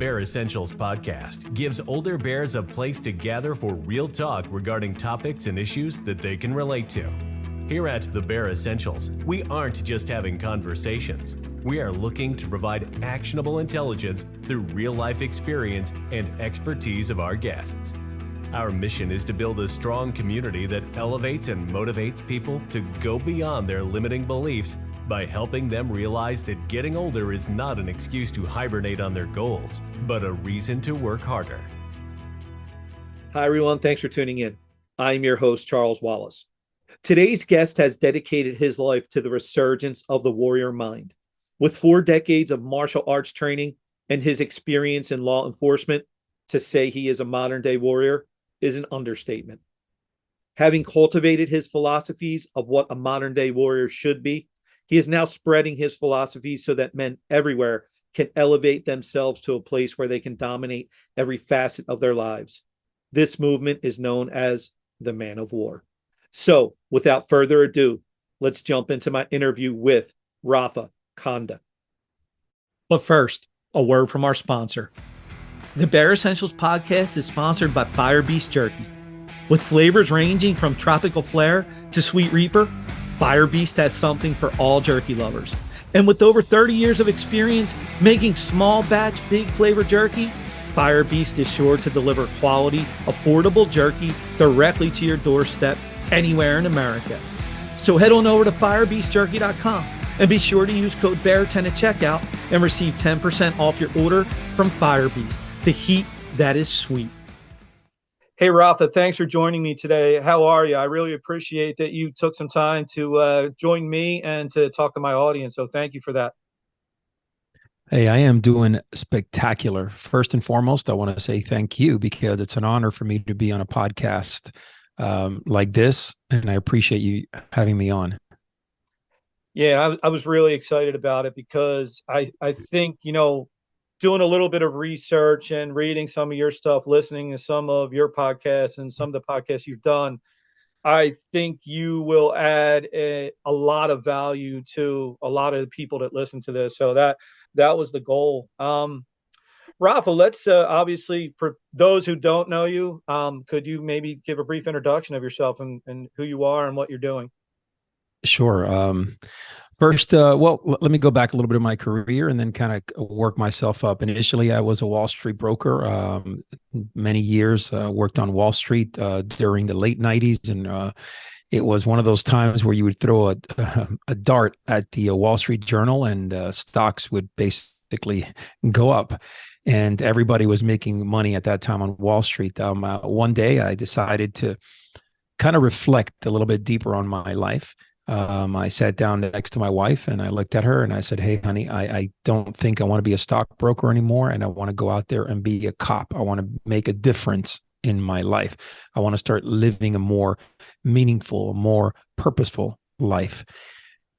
Bear Essentials podcast gives older bears a place to gather for real talk regarding topics and issues that they can relate to. Here at the Bear Essentials, we aren't just having conversations. We are looking to provide actionable intelligence through real-life experience and expertise of our guests. Our mission is to build a strong community that elevates and motivates people to go beyond their limiting beliefs by helping them realize that getting older is not an excuse to hibernate on their goals, but a reason to work harder. Hi, everyone. Thanks for tuning in. I'm your host, Charles Wallace. Today's guest has dedicated his life to the resurgence of the warrior mind. With 4 decades of martial arts training and his experience in law enforcement, to say he is a modern-day warrior is an understatement. Having cultivated his philosophies of what a modern-day warrior should be, he is now spreading his philosophies so that men everywhere can elevate themselves to a place where they can dominate every facet of their lives. This movement is known as the Men of War. So, without further ado, let's jump into my interview with Rafa Conde. But first, a word from our sponsor. The Bear Essentials podcast is sponsored by Fire Beast Jerky. With flavors ranging from tropical flair to sweet reaper, Fire Beast has something for all jerky lovers. And with over 30 years of experience making small batch, big flavor jerky, Fire Beast is sure to deliver quality, affordable jerky directly to your doorstep anywhere in America. So head on over to firebeastjerky.com and be sure to use code BEAR10 at checkout and receive 10% off your order from Fire Beast, the heat that is sweet. Hey, Rafa, thanks for joining me today. How are you? I really appreciate that you took some time to join me and to talk to my audience. So thank you for that. Hey, I am doing spectacular. First and foremost, I want to say thank you because it's an honor for me to be on a podcast like this, and I appreciate you having me on. Yeah, I was really excited about it because I think, doing a little bit of research and reading some of your stuff, listening to some of your podcasts and some of the podcasts you've done, I think you will add a lot of value to a lot of the people that listen to this. So that was the goal. Rafa, let's obviously, for those who don't know you, could you maybe give a brief introduction of yourself and who you are and what you're doing? Sure. First, let me go back a little bit of my career and then kind of work myself up. Initially, I was a Wall Street broker. Many years worked on Wall Street during the late 90s. And it was one of those times where you would throw a dart at the Wall Street Journal and stocks would basically go up. And everybody was making money at that time on Wall Street. One day, I decided to kind of reflect a little bit deeper on my life. I sat down next to my wife and I looked at her and I said, hey, honey, I don't think I want to be a stockbroker anymore. And I want to go out there and be a cop. I want to make a difference in my life. I want to start living a more meaningful, more purposeful life.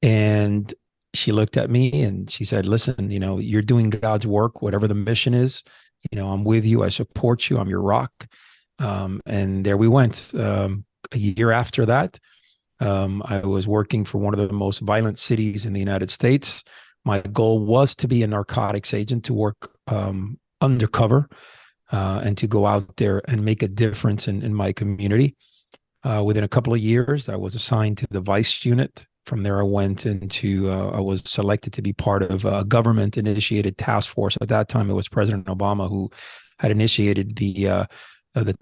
And she looked at me and she said, listen, you're doing God's work, whatever the mission is, I'm with you. I support you. I'm your rock. And there we went. A year after that, I was working for one of the most violent cities in the United States. My goal was to be a narcotics agent, to work undercover and to go out there and make a difference in my community. Within a couple of years, I was assigned to the vice unit. From there, I went into, I was selected to be part of a government-initiated task force. At that time, it was President Obama who had initiated the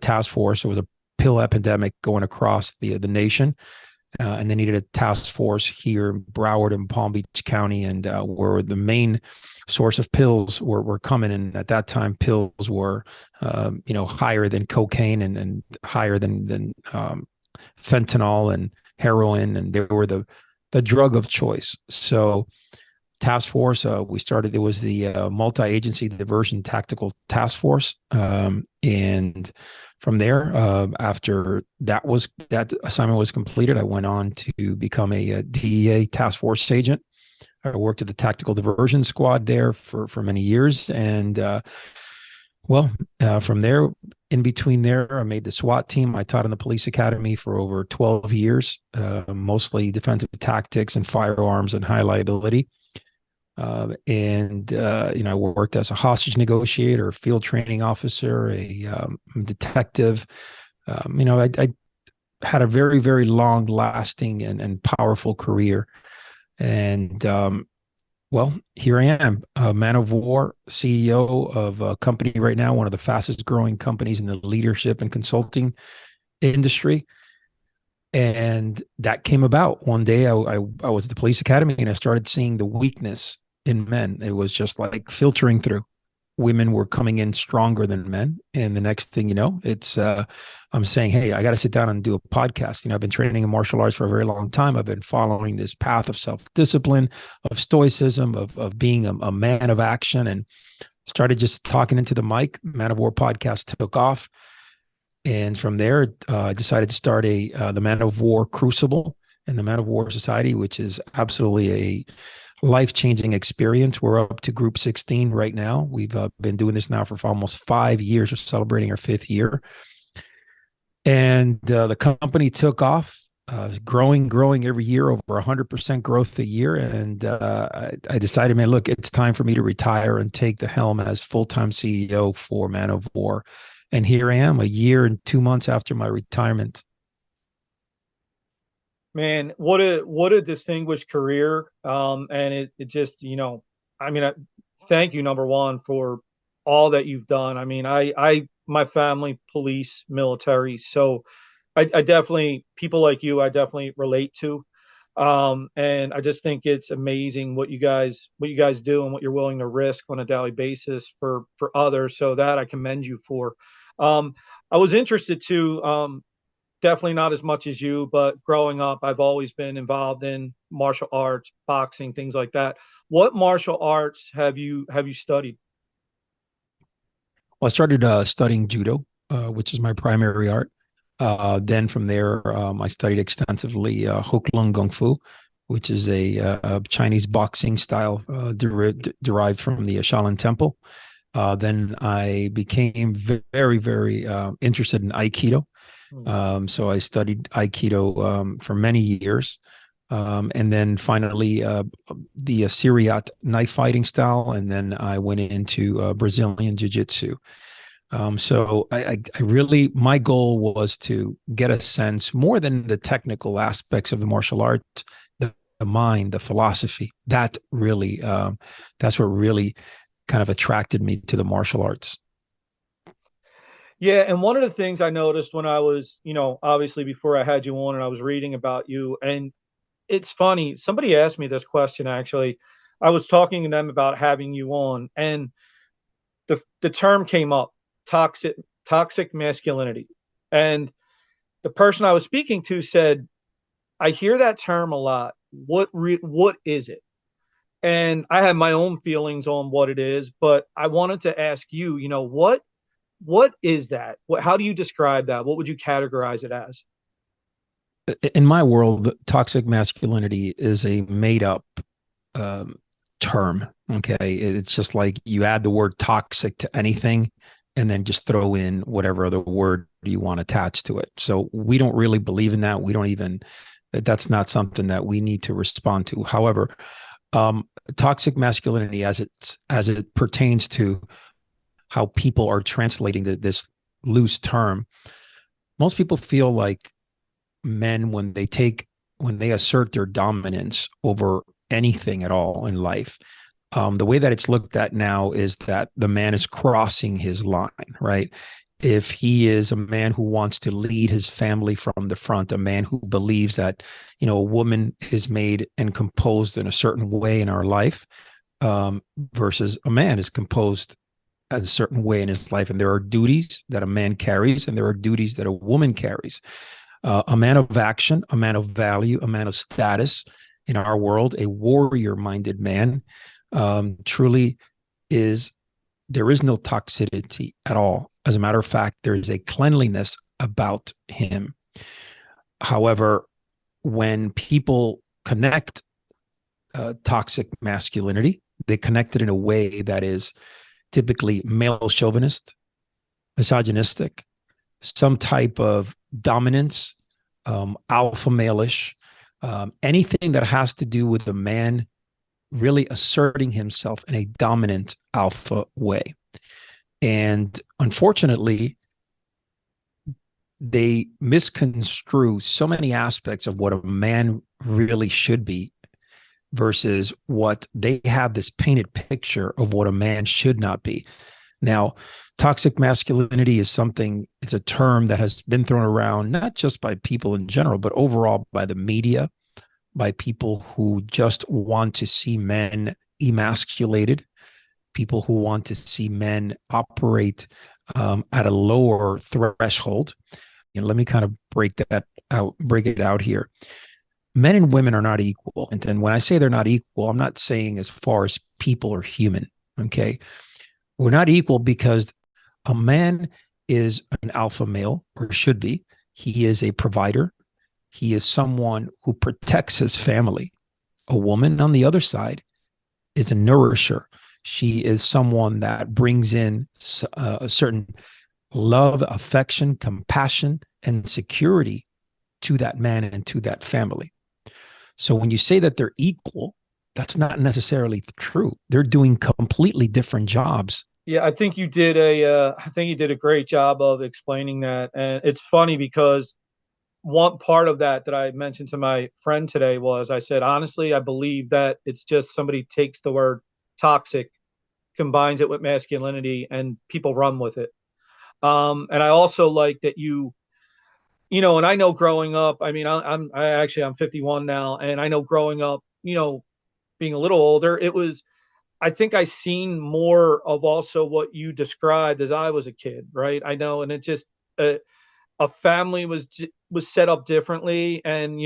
task force. There was a pill epidemic going across the nation. And they needed a task force here in Broward and Palm Beach County, and where the main source of pills were coming. And at that time, pills were, higher than cocaine and higher than fentanyl and heroin, and they were the drug of choice. So task force, we started, it was the multi-agency diversion tactical task force. And from there, after that assignment was completed, I went on to become a DEA task force agent. I worked at the tactical diversion squad there for many years. And from there, in between there, I made the SWAT team. I taught in the police academy for over 12 years, mostly defensive tactics and firearms and high liability. I worked as a hostage negotiator, field training officer, a detective. I had a very, very long lasting and powerful career. And well, here I am, a Man of War CEO of a company right now, one of the fastest growing companies in the leadership and consulting industry. And that came about one day. I was at the police academy and I started seeing the weakness in men. It was just like filtering through. Women were coming in stronger than men. And the next thing you know, I'm saying, hey, I got to sit down and do a podcast. I've been training in martial arts for a very long time. I've been following this path of self-discipline, of stoicism, of being a man of action, and started just talking into the mic. Man of War podcast took off. And from there, I decided to start the Men of War Crucible and the Men of War Society, which is absolutely a life-changing experience. We're up to group 16 right now. We've been doing this now for almost 5 years. We're celebrating our 5th year. And the company took off, growing every year, over 100% growth a year. And I decided, man, look, it's time for me to retire and take the helm as full-time CEO for Man of War. And here I am, a year and 2 months after my retirement. Man, what a distinguished career. And it just, thank you, number one, for all that you've done. I mean, my family, police, military. So I definitely, people like you, I definitely relate to. And I just think it's amazing what you guys do and what you're willing to risk on a daily basis for others. So that I commend you for. I was interested to, definitely not as much as you, but growing up, I've always been involved in martial arts, boxing, things like that. What martial arts have you studied? Well, I started studying judo, which is my primary art. Then from there, I studied extensively Hoklong Kung Fu, which is a Chinese boxing style derived from the Shaolin Temple. Then I became very, very interested in Aikido. So I studied Aikido for many years. And then finally the Syriat knife fighting style. And then I went into Brazilian Jiu-Jitsu. So I really, my goal was to get a sense more than the technical aspects of the martial arts, the mind, the philosophy. That's what really kind of attracted me to the martial arts. Yeah, and one of the things I noticed when I was, obviously before I had you on and I was reading about you, and it's funny, somebody asked me this question actually. I was talking to them about having you on, and the term came up, toxic masculinity. And the person I was speaking to said, I hear that term a lot. What is it? And I have my own feelings on what it is, but I wanted to ask you, what is that? How do you describe that? What would you categorize it as? In my world, toxic masculinity is a made up term. Okay. It's just like you add the word toxic to anything and then just throw in whatever other word you want attached to it. So we don't really believe in that. That's not something that we need to respond to. However, toxic masculinity as it pertains to how people are translating this loose term, most people feel like men, when they assert their dominance over anything at all in life, the way that it's looked at now is that the man is crossing his line, right? If he is a man who wants to lead his family from the front, a man who believes that, a woman is made and composed in a certain way in our life, versus a man is composed a certain way in his life. And there are duties that a man carries and there are duties that a woman carries. A man of action, a man of value, a man of status in our world, a warrior-minded man, truly there is no toxicity at all. As a matter of fact, there is a cleanliness about him. However, when people connect toxic masculinity, they connect it in a way that is typically male chauvinist, misogynistic, some type of dominance, alpha male-ish, anything that has to do with the man really asserting himself in a dominant alpha way. And unfortunately, they misconstrue so many aspects of what a man really should be versus what they have this painted picture of what a man should not be. Now, toxic masculinity is something, it's a term that has been thrown around, not just by people in general, but overall by the media, by people who just want to see men emasculated, people who want to see men operate at a lower threshold. And let me kind of break it out here. Men and women are not equal. And when I say they're not equal, I'm not saying as far as people are human. Okay. We're not equal because a man is an alpha male, or should be. He is a provider. He is someone who protects his family. A woman, on the other side, is a nourisher. She is someone that brings in a certain love, affection, compassion, and security to that man and to that family. So when you say that they're equal, that's not necessarily true. They're doing completely different jobs. Yeah, I think you did a great job of explaining that. And it's funny because one part of that I mentioned to my friend today was, I said, honestly, I believe that it's just somebody takes the word toxic, combines it with masculinity, and people run with it. And I also like that and I know growing up, I mean, I'm 51 now, and I know growing up, being a little older, I think I seen more of also what you described as I was a kid, right? I know, and it just, a family was set up differently, and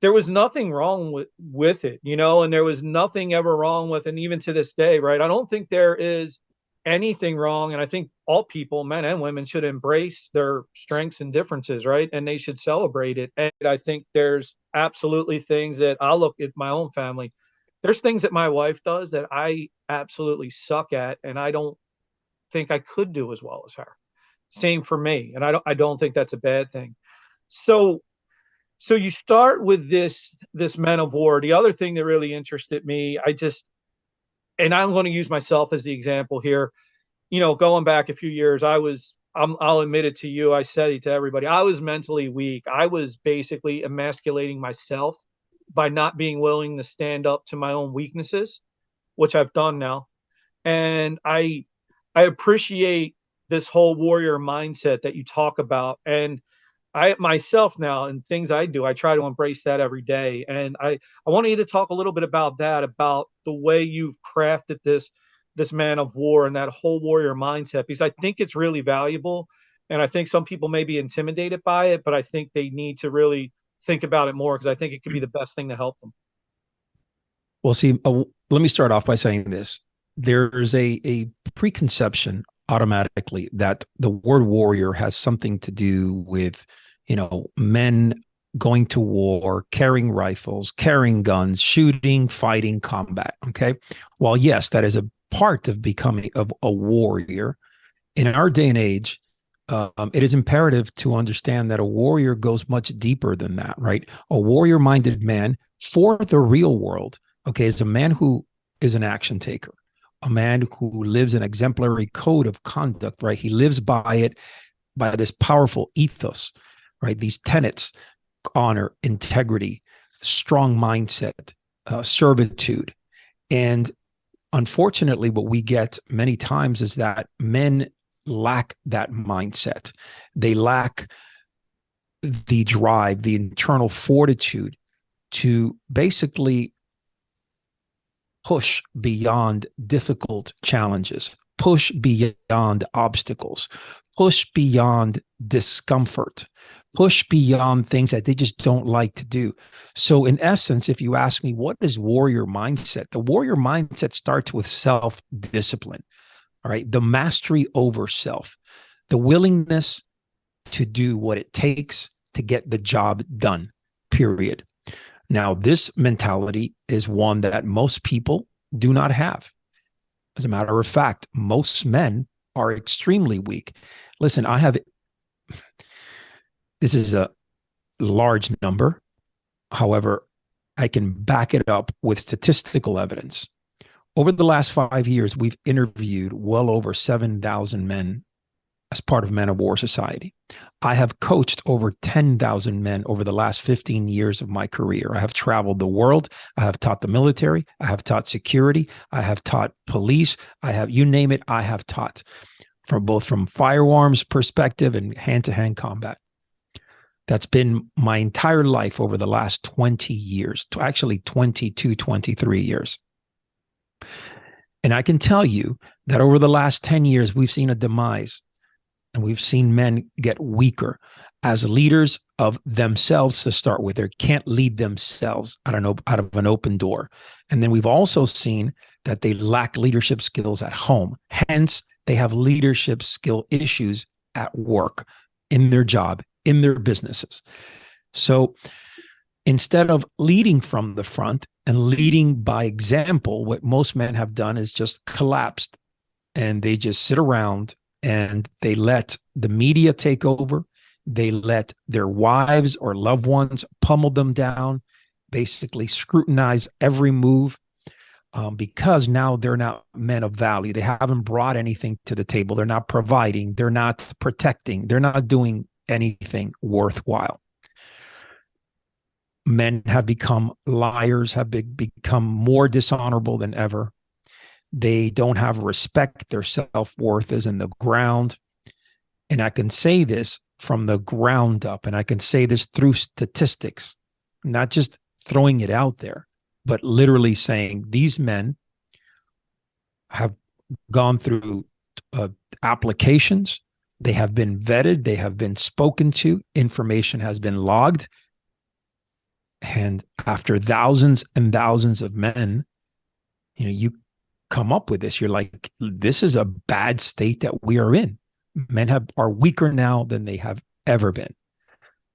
there was nothing wrong with it, and there was nothing ever wrong with, and even to this day, right? I don't think there is anything wrong, and I think all people, men and women, should embrace their strengths and differences, right? And they should celebrate it. And I think there's absolutely things that I look at my own family. There's things that my wife does that I absolutely suck at, and I don't think I could do as well as her. Same for me, and I don't think that's a bad thing. So you start with this Men of War. The other thing that really interested me, and I'm going to use myself as the example here. Going back a few years, I'll admit it to you. I said it to everybody. I was mentally weak. I was basically emasculating myself by not being willing to stand up to my own weaknesses, which I've done now. And I appreciate this whole warrior mindset that you talk about. And I myself now, and things I do, I try to embrace that every day. And I wanted you to talk a little bit about that, about the way you've crafted this Man of War and that whole warrior mindset, because I think it's really valuable. And I think some people may be intimidated by it, but I think they need to really think about it more, because I think it could be the best thing to help them. Well, see, let me start off by saying this. There's a preconception automatically that the word warrior has something to do with, men going to war, carrying rifles, carrying guns, shooting, fighting, combat. Okay. Well, yes, that is a part of becoming a warrior. In our day and age, it is imperative to understand that a warrior goes much deeper than that, right? A warrior-minded man for the real world, okay, is a man who is an action taker, a man who lives an exemplary code of conduct, right? He lives by it, by this powerful ethos, right? These tenets: honor, integrity, strong mindset, servitude. And unfortunately, what we get many times is that men lack that mindset. They lack the drive, the internal fortitude to basically push beyond difficult challenges, push beyond obstacles, push beyond discomfort, push beyond things that they just don't like to do. So in essence, if you ask me, what is warrior mindset? The warrior mindset starts with self-discipline. All right. The mastery over self, the willingness to do what it takes to get the job done, period. Now, this mentality is one that most people do not have. As a matter of fact, most men are extremely weak. Listen, this is a large number. However, I can back it up with statistical evidence. Over the last 5 years, we've interviewed well over 7,000 men as part of Men of War Society. I have coached over 10,000 men over the last 15 years of my career. I have traveled the world. I have taught the military. I have taught security. I have taught police. I have, you name it, I have taught, from both from firearms perspective and hand-to-hand combat. That's been my entire life over the last 20 years, actually 22, 23 years. And I can tell you that over the last 10 years, we've seen a demise, and we've seen men get weaker as leaders of themselves to start with. They can't lead themselves out of an open door. And then we've also seen that they lack leadership skills at home. Hence, they have leadership skill issues at work, in their job, in their businesses. So instead of leading from the front and leading by example, what most men have done is just collapsed, and they just sit around and they let the media take over. They let their wives or loved ones pummel them down, basically scrutinize every move, because now they're not men of value. They haven't brought anything to the table. They're not providing. They're not protecting. They're not doing anything worthwhile. Men have become liars, have become more dishonorable than ever. They don't have respect. Their self-worth is in the ground. And I can say this from the ground up, and I can say this through statistics, not just throwing it out there, but literally saying these men have gone through applications. They have been vetted. They have been spoken to. Information has been logged. And after thousands and thousands of men, you come up with this. You're like, this is a bad state that we are in. Men are weaker now than they have ever been.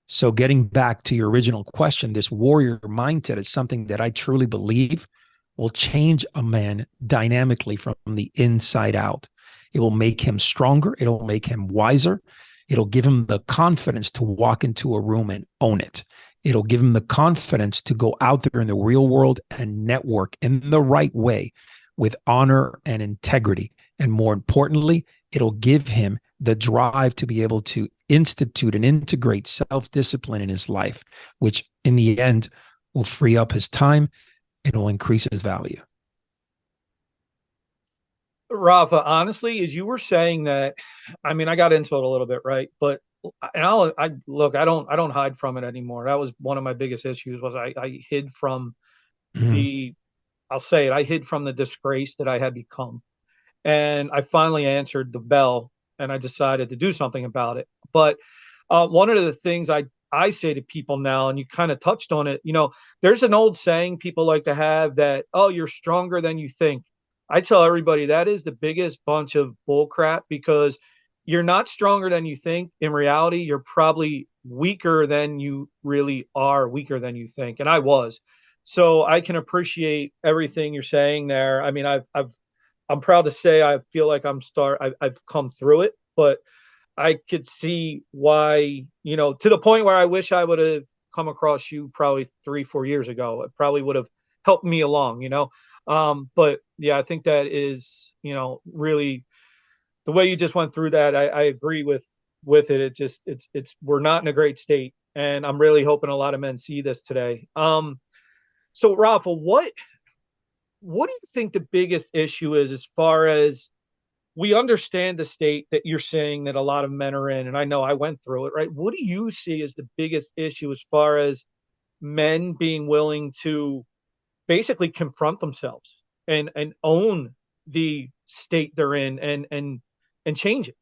So getting back to your original question, this warrior mindset is something that I truly believe will change a man dynamically from the inside out. It will make him stronger. It'll make him wiser. It'll give him the confidence to walk into a room and own it. It'll give him the confidence to go out there in the real world and network in the right way with honor and integrity. And more importantly, it'll give him the drive to be able to institute and integrate self-discipline in his life, which in the end will free up his time. It will increase his value. Rafa, honestly, as you were saying that, I mean, I got into it a little bit, right? But I don't hide from it anymore. That was one of my biggest issues. Was I hid from I'll say it. I hid from the disgrace that I had become, and I finally answered the bell, and I decided to do something about it. But one of the things I say to people now, and you kind of touched on it, there's an old saying people like to have that, oh, you're stronger than you think. I tell everybody that is the biggest bunch of bullcrap, because you're not stronger than you think. In reality, you're probably weaker than you really are, weaker than you think. And I was. So I can appreciate everything you're saying there. I mean, I'm proud to say I feel like I've come through it, but I could see why, to the point where I wish I would have come across you probably 3-4 years ago. It probably would have helped me along, but yeah, I think that is, really the way you just went through that. I agree with it. It's we're not in a great state, and I'm really hoping a lot of men see this today. So Rafa, what do you think the biggest issue is, as far as we understand the state that you're saying that a lot of men are in, and I know I went through it, right? What do you see as the biggest issue as far as men being willing to basically confront themselves and own the state they're in and change it?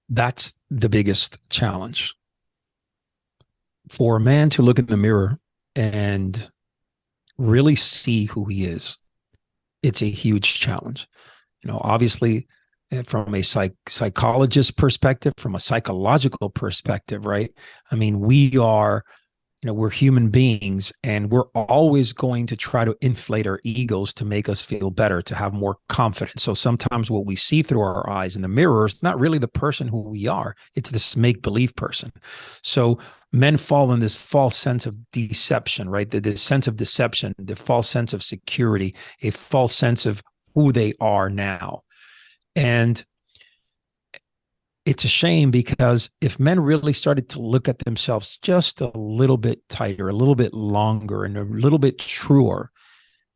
That's the biggest challenge. For a man to look in the mirror and really see who he is, it's a huge challenge. Obviously, from a psychologist perspective, from a psychological perspective, right? I mean, we are we're human beings, and we're always going to try to inflate our egos to make us feel better, to have more confidence. So sometimes what we see through our eyes in the mirror is not really the person who we are. It's this make-believe person. So men fall in this false sense of deception, right? This sense of deception, the false sense of security, a false sense of who they are now. And it's a shame, because if men really started to look at themselves just a little bit tighter, a little bit longer, and a little bit truer,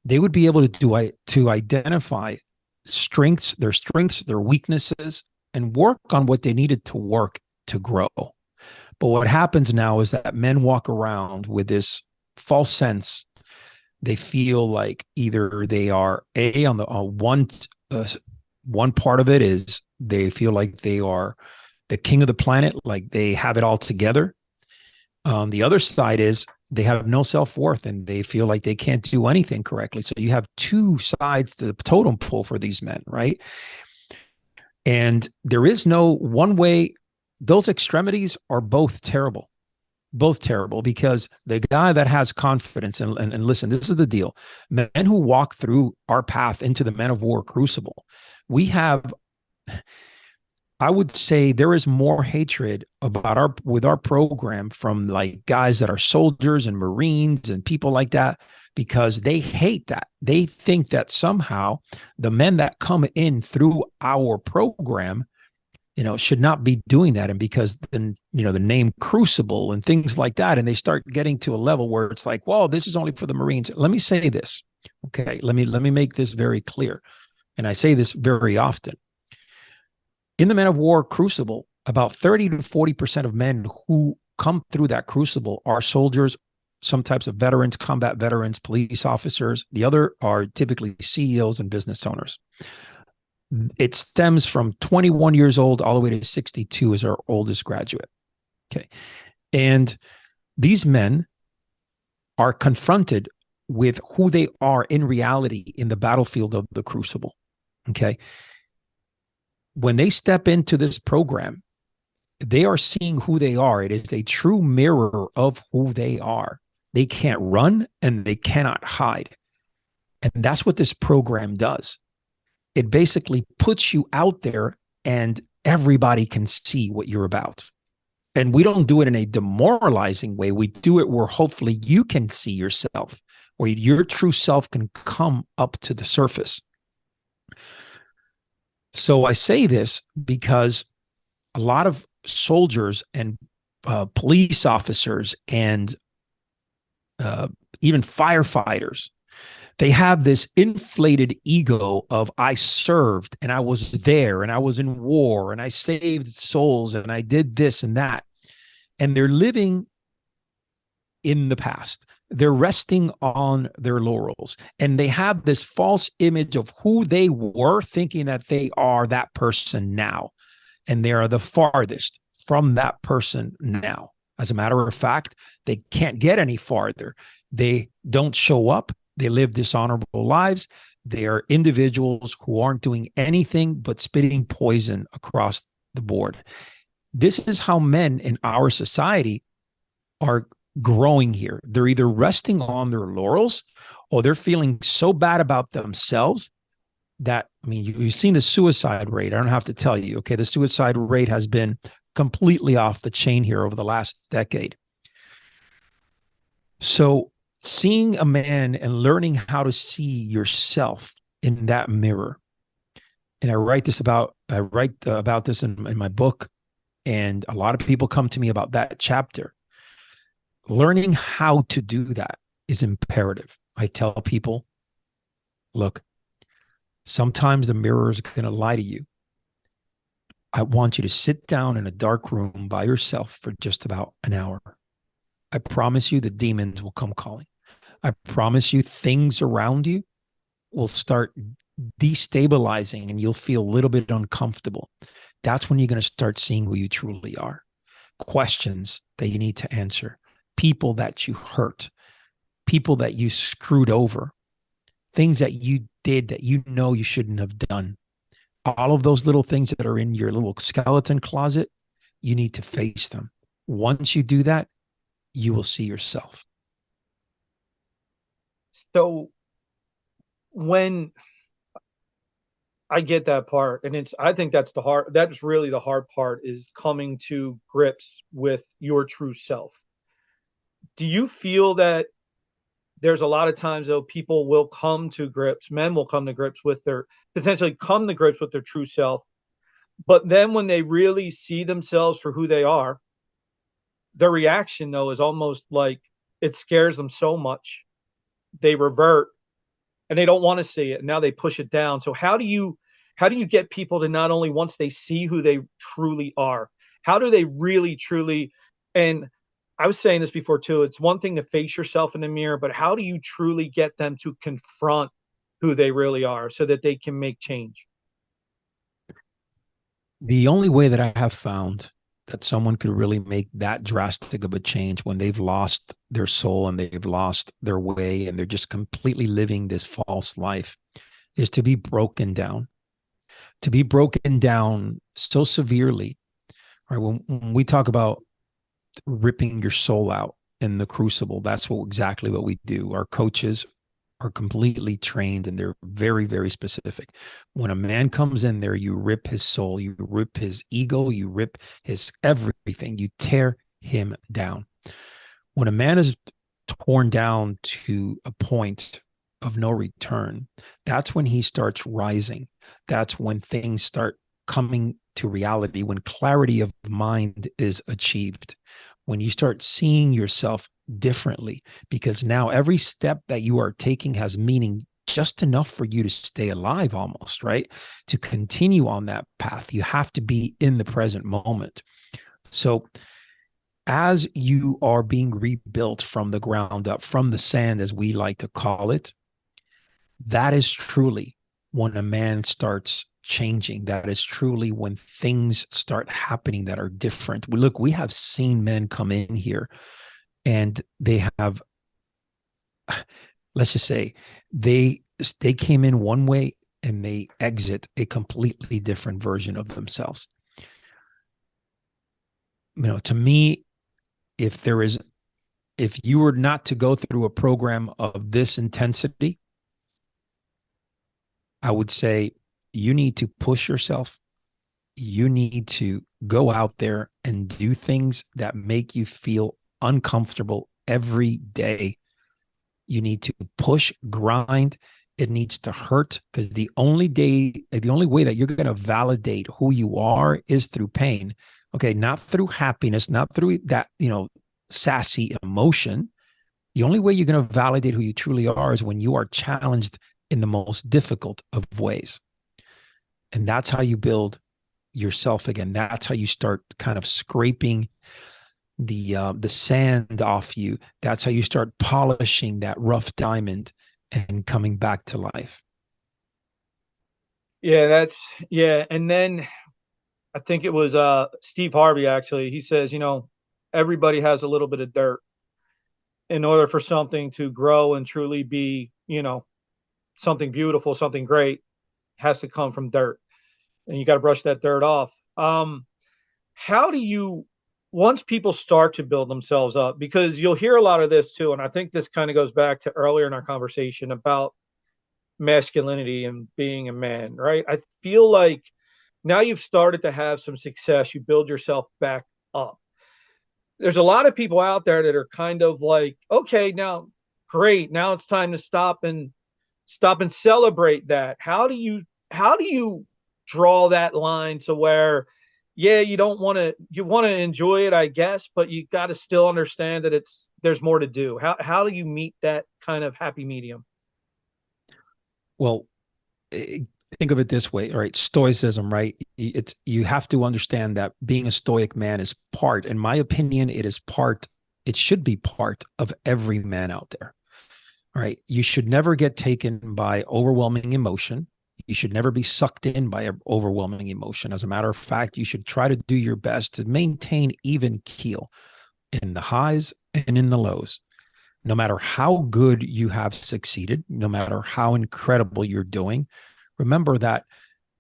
they would be able to identify strengths, their weaknesses, and work on what they needed to work to grow. But what happens now is that men walk around with this false sense. They feel like either they are on the one part of it is they feel like they are the king of the planet, like they have it all together. The other side is they have no self-worth and they feel like they can't do anything correctly. So you have two sides to the totem pole for these men, right? And there is no one way. Those extremities are both terrible, because the guy that has confidence, and listen, this is the deal. Men who walk through our path into the Men of War Crucible, we have, I would say there is more hatred with our program from like guys that are soldiers and Marines and people like that, because they hate that. They think that somehow the men that come in through our program, should not be doing that. And because then, the name Crucible and things like that, and they start getting to a level where it's like, well, this is only for the Marines. Let me say this. Okay. Let me make this very clear. And I say this very often. In the Men of War Crucible, about 30 to 40% of men who come through that crucible are soldiers, some types of veterans, combat veterans, police officers. The other are typically CEOs and business owners. It stems from 21 years old all the way to 62 as our oldest graduate. Okay. And these men are confronted with who they are in reality in the battlefield of the crucible. Okay. When they step into this program, they are seeing who they are. It is a true mirror of who they are. They can't run and they cannot hide. And that's what this program does. It basically puts you out there and everybody can see what you're about. And we don't do it in a demoralizing way. We do it where hopefully you can see yourself, where your true self can come up to the surface. So I say this because a lot of soldiers and police officers and even firefighters, they have this inflated ego of I served and I was there and I was in war and I saved souls and I did this and that. And they're living in the past. They're resting on their laurels. And they have this false image of who they were, thinking that they are that person now. And they are the farthest from that person now. As a matter of fact, they can't get any farther. They don't show up. They live dishonorable lives. They are individuals who aren't doing anything but spitting poison across the board. This is how men in our society are growing here. They're either resting on their laurels or they're feeling so bad about themselves that, you've seen the suicide rate. I don't have to tell you, okay? The suicide rate has been completely off the chain here over the last decade. So seeing a man and learning how to see yourself in that mirror. And I write about this in my book. And a lot of people come to me about that chapter. Learning how to do that is imperative. I tell people, look, sometimes the mirror is going to lie to you. I want you to sit down in a dark room by yourself for just about an hour. I promise you the demons will come calling. I promise you things around you will start destabilizing and you'll feel a little bit uncomfortable. That's when you're going to start seeing who you truly are. Questions that you need to answer. People that you hurt. People that you screwed over. Things that you did that you know you shouldn't have done. All of those little things that are in your little skeleton closet, you need to face them. Once you do that, you will see yourself. So when I get that part, and I think that's really the hard part, is coming to grips with your true self. Do you feel that there's a lot of times though men will come to grips with their potentially come to grips with their true self, but then when they really see themselves for who they are, their reaction though is almost like it scares them so much they revert and they don't want to see it, and now they push it down. So how do you get people to, not only once they see who they truly are, how do they really truly, and I was saying this before too, it's one thing to face yourself in the mirror, but how do you truly get them to confront who they really are so that they can make change? The only way that I have found that someone could really make that drastic of a change when they've lost their soul and they've lost their way and they're just completely living this false life is to be broken down, so severely. Right? When we talk about ripping your soul out in the crucible, that's exactly what we do. Our coaches are completely trained and they're very, very specific. When a man comes in there, you rip his soul, you rip his ego, you rip his everything, you tear him down. When a man is torn down to a point of no return, that's when he starts rising. That's when things start coming to reality, when clarity of mind is achieved, when you start seeing yourself differently, because now every step that you are taking has meaning, just enough for you to stay alive almost, right? To continue on that path, you have to be in the present moment. So as you are being rebuilt from the ground up, from the sand, as we like to call it, that is truly when a man starts changing. That is truly when things start happening that are different. We have seen men come in here and they have, let's just say, they came in one way and they exit a completely different version of themselves. To me, if you were not to go through a program of this intensity, I would say you need to push yourself. You need to go out there and do things that make you feel uncomfortable every day. You need to push, grind. It needs to hurt, because the only way that you're going to validate who you are is through pain. Okay, not through happiness, not through that, sassy emotion. The only way you're going to validate who you truly are is when you are challenged in the most difficult of ways. And that's how you build yourself again. That's how you start kind of scraping the sand off you. That's how you start polishing that rough diamond and coming back to life. Yeah. And then I think it was Steve Harvey, actually. He says, everybody has a little bit of dirt. In order for something to grow and truly be, something beautiful, something great, has to come from dirt. And you got to brush that dirt off. How do you, once people start to build themselves up, because you'll hear a lot of this too, and I think this kind of goes back to earlier in our conversation about masculinity and being a man, right? I feel like now you've started to have some success, you build yourself back up. There's a lot of people out there that are kind of like, okay, now great, now it's time to stop and celebrate that. How do you draw that line to where, yeah, you want to enjoy it, I guess, but you got to still understand that there's more to do. How do you meet that kind of happy medium? Well, think of it this way, all right? Stoicism, right? You have to understand that being a stoic man is part, in my opinion, it should be part of every man out there. All right. You should never get taken by overwhelming emotion. You should never be sucked in by an overwhelming emotion. As a matter of fact, you should try to do your best to maintain even keel in the highs and in the lows. No matter how good you have succeeded, no matter how incredible you're doing, remember that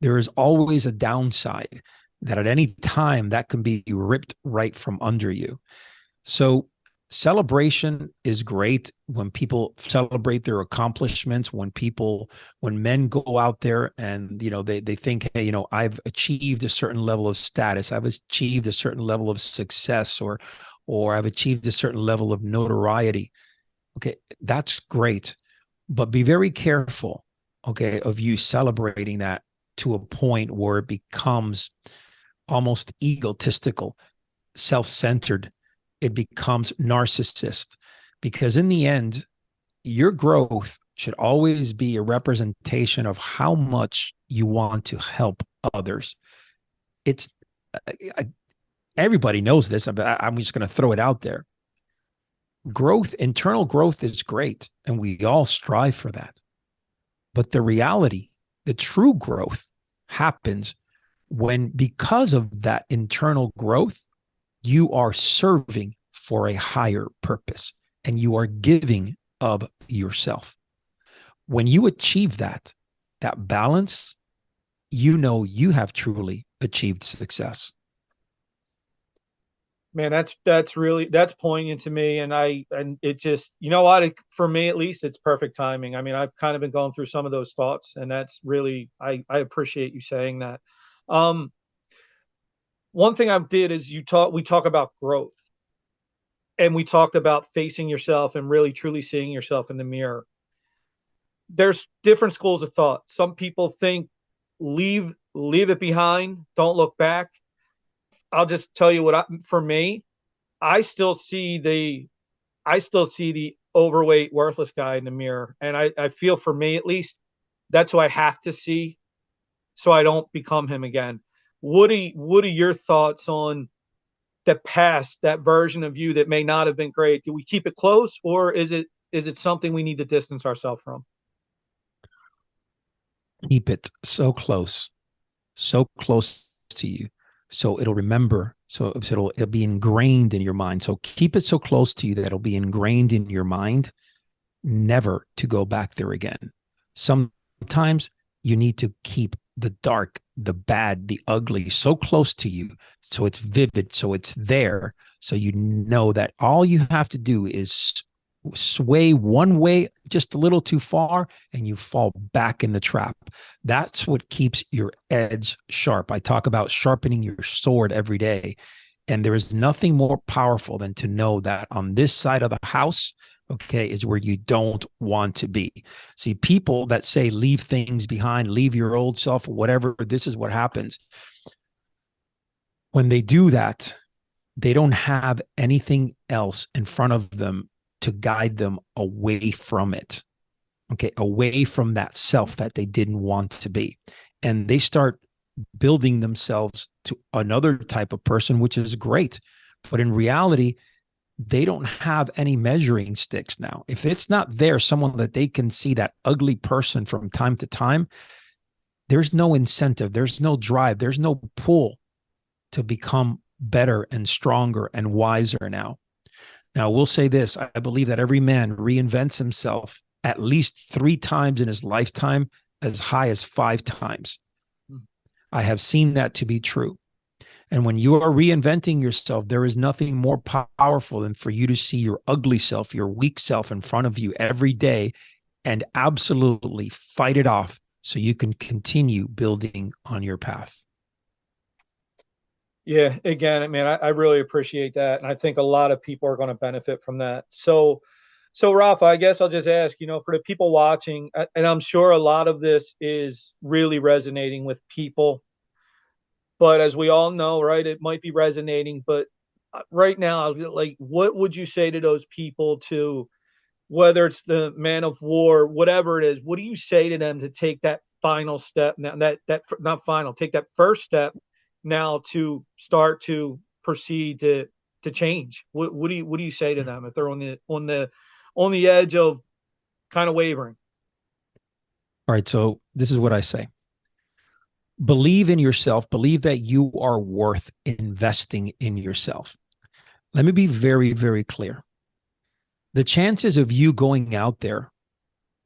there is always a downside, that at any time that can be ripped right from under you. So celebration is great when people celebrate their accomplishments, when men go out there and, they think, hey, I've achieved a certain level of status, I've achieved a certain level of success, or I've achieved a certain level of notoriety. Okay, that's great. But be very careful, okay, of you celebrating that to a point where it becomes almost egotistical, self-centered. It becomes narcissist, because in the end, your growth should always be a representation of how much you want to help others. It's everybody knows this, but I'm just going to throw it out there. Growth, internal growth is great, and we all strive for that. But the reality, the true growth happens when, because of that internal growth, you are serving for a higher purpose and you are giving of yourself. When you achieve that balance, you have truly achieved success. Man, that's poignant to me. And it just, you know what, for me, at least, it's perfect timing. I mean, I've kind of been going through some of those thoughts, and that's really, I appreciate you saying that. One thing I did is we talk about growth, and we talked about facing yourself and really truly seeing yourself in the mirror. There's different schools of thought. Some people think leave it behind, don't look back. I'll just tell you for me, I still see the overweight, worthless guy in the mirror. And I feel, for me at least, that's who I have to see so I don't become him again. What are your thoughts on the past, that version of you that may not have been great? Do we keep it close, or is it something we need to distance ourselves from? Keep it so close to you, so it'll remember, so it'll be ingrained in your mind. So keep it so close to you that it'll be ingrained in your mind, never to go back there again. Sometimes you need to keep the dark, the bad, the ugly so close to you, so it's vivid, so it's there, so you know that all you have to do is sway one way just a little too far and you fall back in the trap. That's what keeps your edge sharp. I talk about sharpening your sword every day, and there is nothing more powerful than to know that on this side of the house, okay, is where you don't want to be. See, people that say leave things behind, leave your old self, or whatever, this is what happens. When they do that, they don't have anything else in front of them to guide them away from it, okay, away from that self that they didn't want to be. And they start building themselves to another type of person, which is great. But in reality, they don't have any measuring sticks now. If it's not there, someone that they can see, that ugly person from time to time, there's no incentive, there's no drive, there's no pull to become better and stronger and wiser now. Now, we'll say this. I believe that every man reinvents himself at least 3 times in his lifetime, as high as 5 times. I have seen that to be true. And when you are reinventing yourself, there is nothing more powerful than for you to see your ugly self, your weak self in front of you every day, and absolutely fight it off so you can continue building on your path. Yeah, again, I mean, I really appreciate that. And I think a lot of people are going to benefit from that. So Rafa, I guess I'll just ask, for the people watching, and I'm sure a lot of this is really resonating with people, but as we all know, right, it might be resonating, but right now, like, what would you say to those people, to whether it's the Man of War, whatever it is, what do you say to them to take that final step now, take that first step now to start to proceed to change? What do you say to them if they're on the edge of kind of wavering? All right, so this is what I say. Believe in yourself. Believe that you are worth investing in yourself. Let me be very, very clear. The chances of you going out there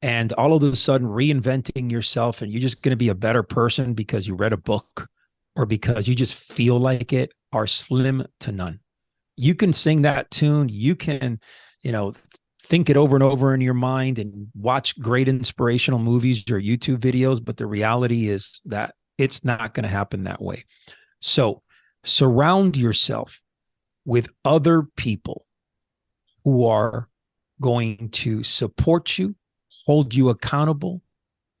and all of a sudden reinventing yourself and you're just going to be a better person because you read a book or because you just feel like it are slim to none. You can sing that tune. You can, think it over and over in your mind and watch great inspirational movies or YouTube videos. But the reality is that it's not going to happen that way. So surround yourself with other people who are going to support you, hold you accountable,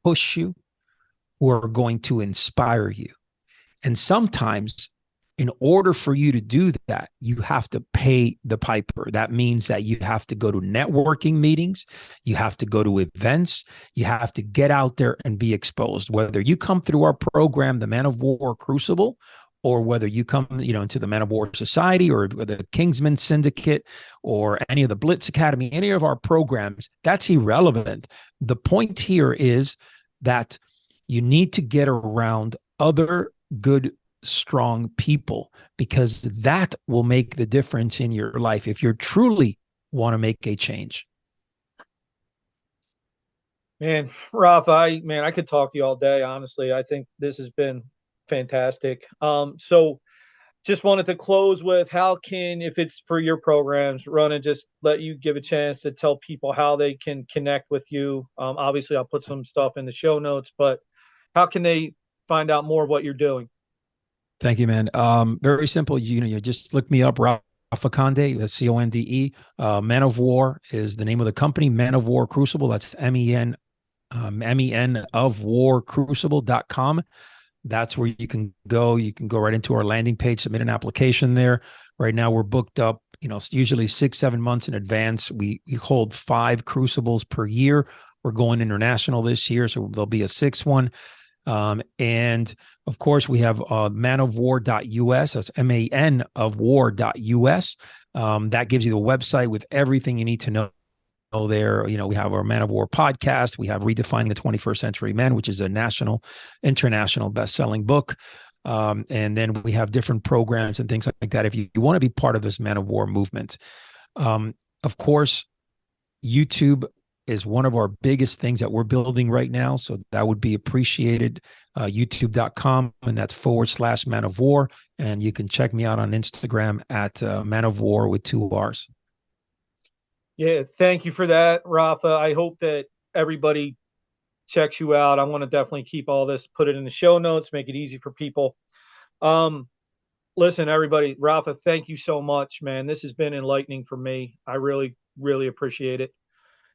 push you, who are going to inspire you. And sometimes, in order for you to do that, you have to pay the piper. That means that you have to go to networking meetings, you have to go to events, you have to get out there and be exposed. Whether you come through our program, the Men of War Crucible, or whether you come, into the Men of War Society or the Kingsman Syndicate or any of the Blitz Academy, any of our programs, that's irrelevant. The point here is that you need to get around other good, strong people, because that will make the difference in your life if you truly want to make a change. Man, Rafa, I could talk to you all day. Honestly, I think this has been fantastic. So just wanted to close with how can, if it's for your programs, run and just let you give a chance to tell people how they can connect with you. Obviously, I'll put some stuff in the show notes, but how can they find out more of what you're doing? Thank you, man. Very simple. You just look me up, Rafa Conde, that's Conde. Men of War is the name of the company. Men of War Crucible. That's MEN of War Crucible.com. That's where you can go. You can go right into our landing page, submit an application there. Right now we're booked up, usually 6-7 months in advance. We hold 5 crucibles per year. We're going international this year, so there'll be a 6th one. And of course, we have manofwar.us. That's MAN of war.us. That gives you the website with everything you need to know there. We have our Man of War podcast. We have Redefining the 21st Century Men, which is a international best-selling book. And then we have different programs and things like that if you want to be part of this Man of War movement. Of course, YouTube is one of our biggest things that we're building right now. So that would be appreciated. YouTube.com, and that's /Man of War. And you can check me out on Instagram at Man of War with 2 R's. Yeah, thank you for that, Rafa. I hope that everybody checks you out. I want to definitely keep all this, put it in the show notes, make it easy for people. Listen, everybody, Rafa, thank you so much, man. This has been enlightening for me. I really, really appreciate it.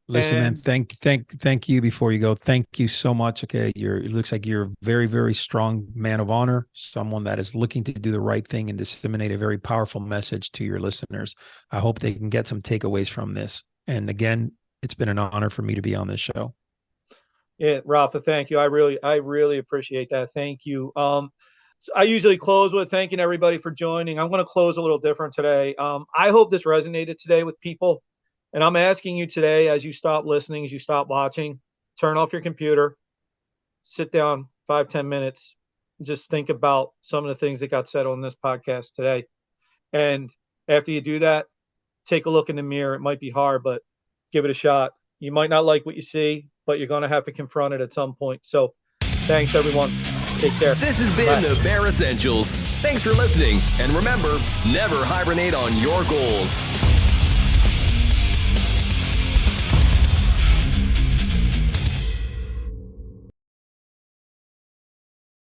Listen, man, thank you before you go. Thank you so much. Okay. It looks like you're a very, very strong man of honor, someone that is looking to do the right thing and disseminate a very powerful message to your listeners. I hope they can get some takeaways from this. And again, it's been an honor for me to be on this show. Yeah, Rafa, thank you. I really appreciate that. Thank you. So I usually close with thanking everybody for joining. I'm going to close a little different today. I hope this resonated today with people. And I'm asking you today, as you stop listening, as you stop watching, turn off your computer, sit down 5-10 minutes, just think about some of the things that got said on this podcast today. And after you do that, take a look in the mirror. It might be hard, but give it a shot. You might not like what you see, but you're going to have to confront it at some point. So thanks, everyone. Take care. This has been the Bear Essentials. Thanks for listening. And remember, never hibernate on your goals.